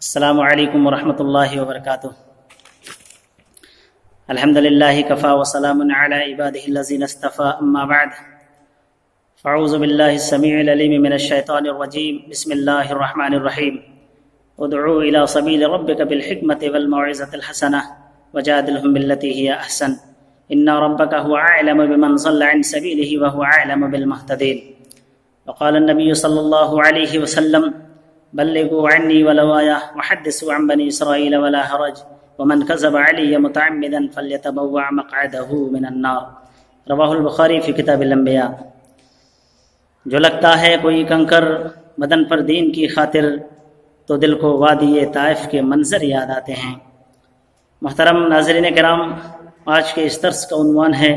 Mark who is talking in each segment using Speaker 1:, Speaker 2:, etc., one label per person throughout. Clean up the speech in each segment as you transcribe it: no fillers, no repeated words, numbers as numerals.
Speaker 1: السلام علیکم ورحمۃ اللہ وبرکاتہ۔ الحمد للہ کفا وسلام علی عبادہ الذین اصطفى، اما بعد فاعوذ باللہ السمیع العلیم من الشیطان الرجیم، بسم اللہ الرحمن الرحیم۔ ادعو الی سبیل ربک بالحکمۃ والموعظۃ الحسنہ وجادلہم باللتی ہی احسن، ان ربک هو اعلم بمن ضل عن سبیلہ وهو اعلم بالمہتدین۔ وقال النبی صلی اللہ علیہ وسلم بلغوا عنی ولو آیہ وحدثوا عن بنی اسرائیل ولا حرج ومن کذب علی متعمدا فلیتبوأ مقعدہ من النار۔ رواہ البخاری فی کتاب الانبیاء۔ جو لگتا ہے کوئی کنکر بدن پر دین کی خاطر تو دل کو وادی طائف کے منظر یاد آتے ہیں۔ محترم ناظرین کرام، آج کے اس درس کا عنوان ہے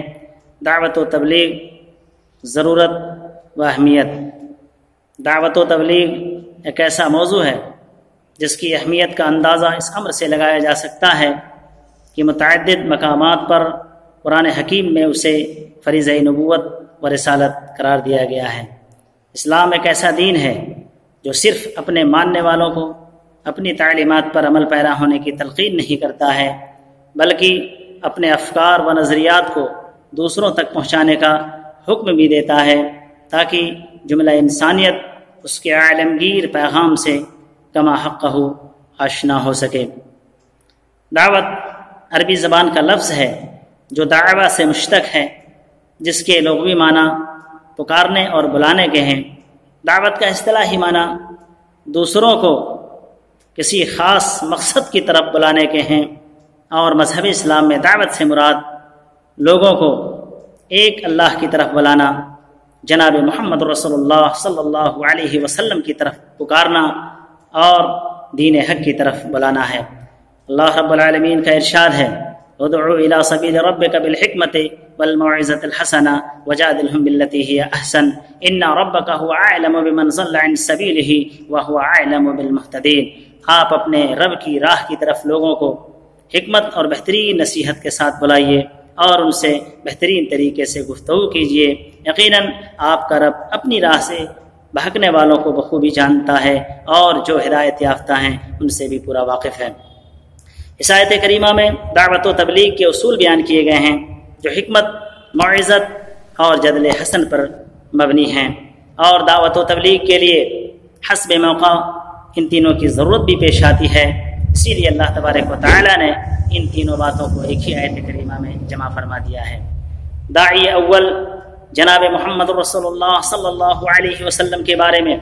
Speaker 1: دعوت و تبلیغ، ضرورت و اہمیت۔ دعوت و تبلیغ ایک ایسا موضوع ہے جس کی اہمیت کا اندازہ اس امر سے لگایا جا سکتا ہے کہ متعدد مقامات پر قرآن حکیم میں اسے فریضہ نبوت و رسالت قرار دیا گیا ہے۔ اسلام ایک ایسا دین ہے جو صرف اپنے ماننے والوں کو اپنی تعلیمات پر عمل پیرا ہونے کی تلقین نہیں کرتا ہے، بلکہ اپنے افکار و نظریات کو دوسروں تک پہنچانے کا حکم بھی دیتا ہے تاکہ جملہ انسانیت اس کے عالمگیر پیغام سے کما حقہ آشنا ہو سکے۔ دعوت عربی زبان کا لفظ ہے جو دعوہ سے مشتق ہے، جس کے لغوی معنی پکارنے اور بلانے کے ہیں۔ دعوت کا اصطلاحی معنی دوسروں کو کسی خاص مقصد کی طرف بلانے کے ہیں، اور مذہب اسلام میں دعوت سے مراد لوگوں کو ایک اللہ کی طرف بلانا، جناب محمد رسول اللہ صلی اللہ علیہ وسلم کی طرف پکارنا اور دین حق کی طرف بلانا ہے۔ اللہ رب العالمین کا ارشاد ہے ادعو الی سبیل ربک بالحکمۃ والموعظۃ الحسنہ وجادلہم باللتی ہی احسن، ان ربک هو اعلم بمن ضل عن سبیلہ وهو اعلم بالمہتدین۔ آپ اپنے رب کی راہ کی طرف لوگوں کو حکمت اور بہترین نصیحت کے ساتھ بلائیے اور ان سے بہترین طریقے سے گفتگو کیجیے۔ یقیناً آپ کا رب اپنی راہ سے بہکنے والوں کو بخوبی جانتا ہے، اور جو ہدایت یافتہ ہیں ان سے بھی پورا واقف ہے۔ اس آیت کریمہ میں دعوت و تبلیغ کے اصول بیان کیے گئے ہیں جو حکمت، موعظت اور جدل حسن پر مبنی ہیں، اور دعوت و تبلیغ کے لیے حسب موقع ان تینوں کی ضرورت بھی پیش آتی ہے۔ اسی لیے اللہ تبارک و تعالی نے ان تینوں باتوں کو ایک ہی آیت کریمہ میں جمع فرما دیا ہے۔ داعی اول جناب محمد رسول اللہ صلی اللہ علیہ وسلم کے بارے میں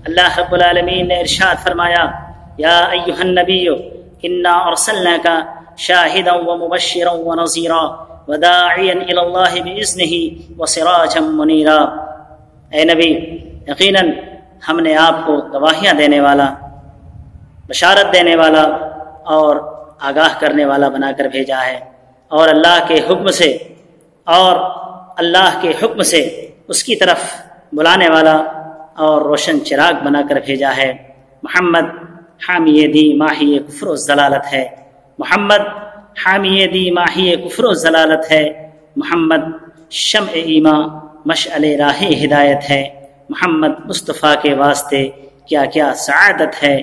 Speaker 1: اللہ رب العالمین نے ارشاد فرمایا یا ایھا النبی انا ارسلناک شاہدا ومبشرا ونذیرا وداعیا الی اللہ باذنہ وسراجا منیرا۔ اے نبی، یقیناً ہم نے آپ کو گواہیاں دینے والا، بشارت دینے والا اور آگاہ کرنے والا بنا کر بھیجا ہے، اور اللہ کے حکم سے اس کی طرف بلانے والا اور روشن چراغ بنا کر بھیجا ہے۔ محمد حامی دی ماہی کفر و ضلالت ہے، محمد حامی دی ماہی کفر و ضلالت ہے، محمد شمع ایمان مشعل راہ ہدایت ہے، محمد مصطفیٰ کے واسطے کیا کیا سعادت ہے،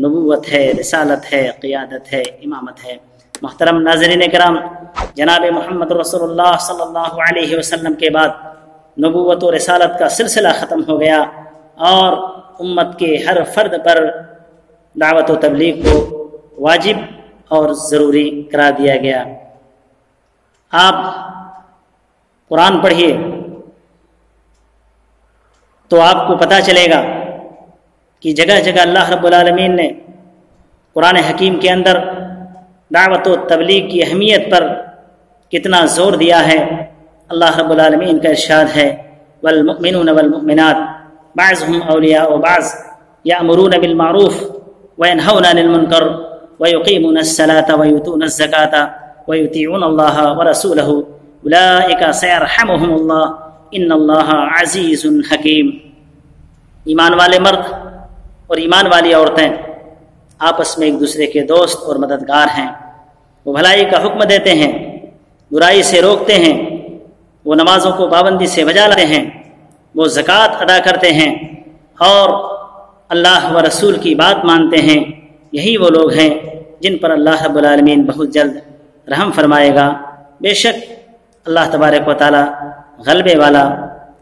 Speaker 1: نبوت ہے، رسالت ہے، قیادت ہے، امامت ہے۔ محترم ناظرین کرام، جناب محمد رسول اللہ صلی اللہ علیہ وسلم کے بعد نبوت و رسالت کا سلسلہ ختم ہو گیا، اور امت کے ہر فرد پر دعوت و تبلیغ کو واجب اور ضروری قرار دیا گیا۔ آپ قرآن پڑھیے تو آپ کو پتہ چلے گا کہ جگہ جگہ اللہ رب العالمین نے قرآن حکیم کے اندر دعوت و تبلیغ کی اہمیت پر کتنا زور دیا ہے۔ اللہ رب العالمین کا ارشاد ہے والمؤمنون والمؤمنات بعضهم اولیاء بعض یأمرون بالمعروف وینہون عن المنکر ویقیمون الصلاة ویؤتون الزکاة ویطیعون اللہ ورسولہ اولئک سیرحمهم اللہ ان اللہ عزیز حکیم۔ ایمان والے مرد اور ایمان والی عورتیں آپس میں ایک دوسرے کے دوست اور مددگار ہیں۔ وہ بھلائی کا حکم دیتے ہیں، برائی سے روکتے ہیں، وہ نمازوں کو پابندی سے بجا لاتے ہیں، وہ زکوٰۃ ادا کرتے ہیں، اور اللہ و رسول کی بات مانتے ہیں، یہی وہ لوگ ہیں جن پر اللہ رب العالمین بہت جلد رحم فرمائے گا۔ بے شک اللہ تبارک و تعالی غلبے والا،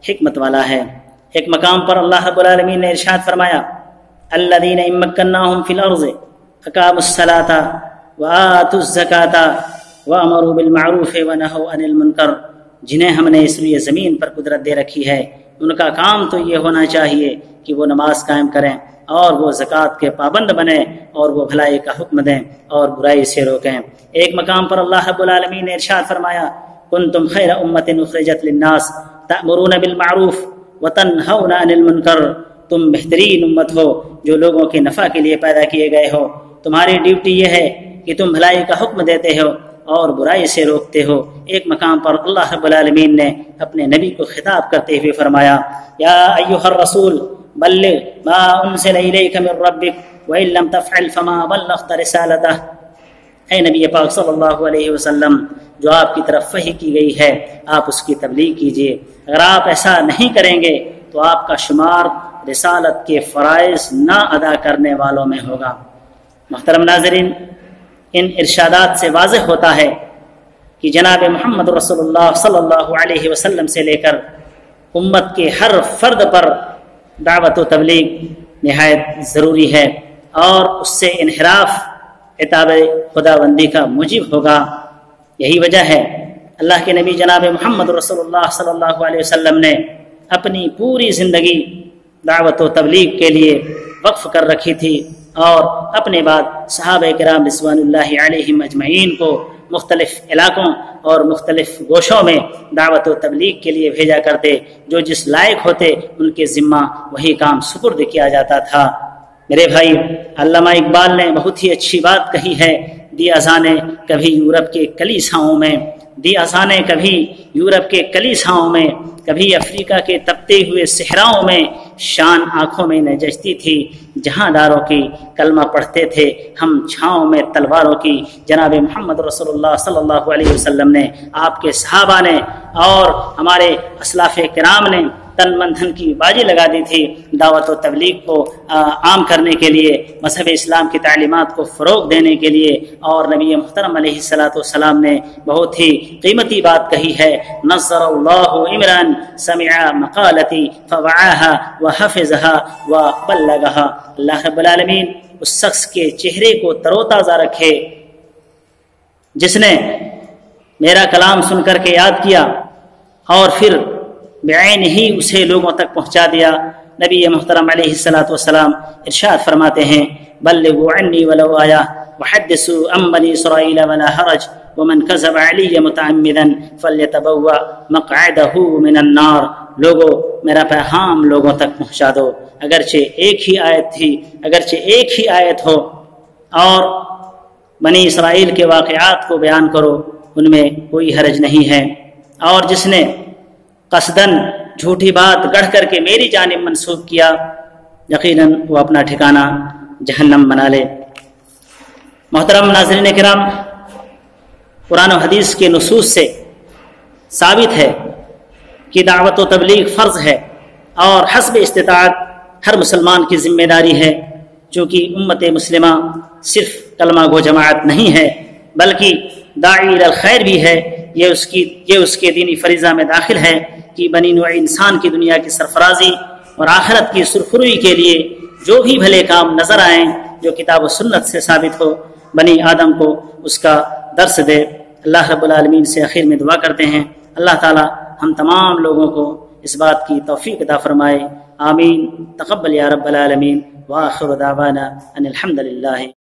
Speaker 1: حکمت والا ہے۔ ایک مقام پر اللہ رب العالمین نے ارشاد فرمایا الذین ان مکناہم فی الارض اقاموا الصلاۃ وآتوا الزکاۃ وامروا بالمعروف ونہوا عن المنکر، جنہیں ہم نے اس لیے زمین پر قدرت دے رکھی ہے ان کا کام تو یہ ہونا چاہیے کہ وہ نماز قائم کریں اور وہ زکوٰۃ کے پابند بنیں اور وہ بھلائی کا حکم دیں اور برائی سے روکیں۔ ایک مقام پر اللہ رب العالمین نے ارشاد فرمایا کنتم خیر امۃ اخرجت للناس تأمرون بالمعروف وتنہون عن المنکر، تم بہترین امت ہو جو لوگوں کے نفع کے لیے پیدا کیے گئے ہو، تمہاری ڈیوٹی یہ ہے کہ تم بھلائی کا حکم دیتے ہو اور برائی سے روکتے ہو۔ ایک مقام پر اللہ رب العالمین نے اپنے نبی کو خطاب کرتے ہوئے فرمایا یا ایھا الرسول بلغ ما انزل الیک من ربک وان لم تفعل فما بلغت رسالتہ، اے نبی پاک صلی اللہ علیہ وسلم جو آپ کی طرف وحی کی گئی ہے آپ اس کی تبلیغ کیجیے، اگر آپ ایسا نہیں کریں گے تو آپ کا شمار رسالت کے فرائض نہ ادا کرنے والوں میں ہوگا۔ محترم ناظرین، ان ارشادات سے واضح ہوتا ہے کہ جناب محمد رسول اللہ صلی اللہ علیہ وسلم سے لے کر امت کے ہر فرد پر دعوت و تبلیغ نہایت ضروری ہے، اور اس سے انحراف عتاب خداوندی کا موجب ہوگا۔ یہی وجہ ہے اللہ کے نبی جناب محمد رسول اللہ صلی اللہ علیہ وسلم نے اپنی پوری زندگی دعوت و تبلیغ کے لیے وقف کر رکھی تھی، اور اپنے بعد صحابہ کرام رضوان اللہ علیہم اجمعین کو مختلف علاقوں اور مختلف گوشوں میں دعوت و تبلیغ کے لیے بھیجا کرتے، جو جس لائق ہوتے ان کے ذمہ وہی کام سپرد کیا جاتا تھا۔ میرے بھائی، علامہ اقبال نے بہت ہی اچھی بات کہی ہے، دی اذانیں کبھی یورپ کے کلیساؤں میں، دی اذانیں کبھی یورپ کے کلیساؤں میں، کبھی افریقہ کے تپتے ہوئے صحراؤں میں، شان آنکھوں میں نہ جچتی تھی جہاں داروں کی، کلمہ پڑھتے تھے ہم چھاؤں میں تلواروں کی۔ جناب محمد رسول اللہ صلی اللہ علیہ وسلم نے، آپ کے صحابہ نے اور ہمارے اسلاف کرام نے تن من دھن کی بازی لگا دی تھی دعوت و تبلیغ کو عام کرنے کے لیے، مذہب اسلام کی تعلیمات کو فروغ دینے کے لیے، اور نبی محترم علیہ الصلوۃ والسلام نے بہت ہی قیمتی بات کہی ہے نصر اللہ امرا سمع مقالتی فوعاها وحفظها وبلغها، اللہ رب العالمین اس شخص کے چہرے کو تر و تازہ رکھے جس نے میرا کلام سن کر کے یاد کیا اور پھر بعین ہی اسے لوگوں تک پہنچا دیا۔ نبی محترم علیہ الصلوۃ والسلام ارشاد فرماتے ہیں بلغوا عنی ولو آیہ وحدثوا عن بنی اسرائیل ولا حرج ومن کذب علی متعمدا فلیتبوأ مقعدہ من النار، لوگوں میرا پیغام لوگوں تک پہنچا دو، اگرچہ ایک ہی آیت تھی، اگرچہ ایک ہی آیت ہو، اور بنی اسرائیل کے واقعات کو بیان کرو، ان میں کوئی حرج نہیں ہے، اور جس نے قصداً جھوٹی بات گڑھ کر کے میری جانب منسوب کیا یقیناً وہ اپنا ٹھکانہ جہنم بنا لے۔ محترم ناظرین کرام، قرآن و حدیث کے نصوص سے ثابت ہے کہ دعوت و تبلیغ فرض ہے اور حسب استطاعت ہر مسلمان کی ذمہ داری ہے، چونکہ امت مسلمہ صرف کلمہ گو جماعت نہیں ہے بلکہ داعی الی الخیر بھی ہے۔ یہ اس کے دینی فریضہ میں داخل ہے کہ بنی نوع انسان کی دنیا کی سرفرازی اور آخرت کی سرخروئی کے لیے جو بھی بھلے کام نظر آئیں جو کتاب و سنت سے ثابت ہو، بنی آدم کو اس کا درس دے۔ اللہ رب العالمین سے آخر میں دعا کرتے ہیں اللہ تعالی ہم تمام لوگوں کو اس بات کی توفیق عطا فرمائے، آمین، تقبل یا رب العالمین، وآخر دعوانا ان الحمد للہ۔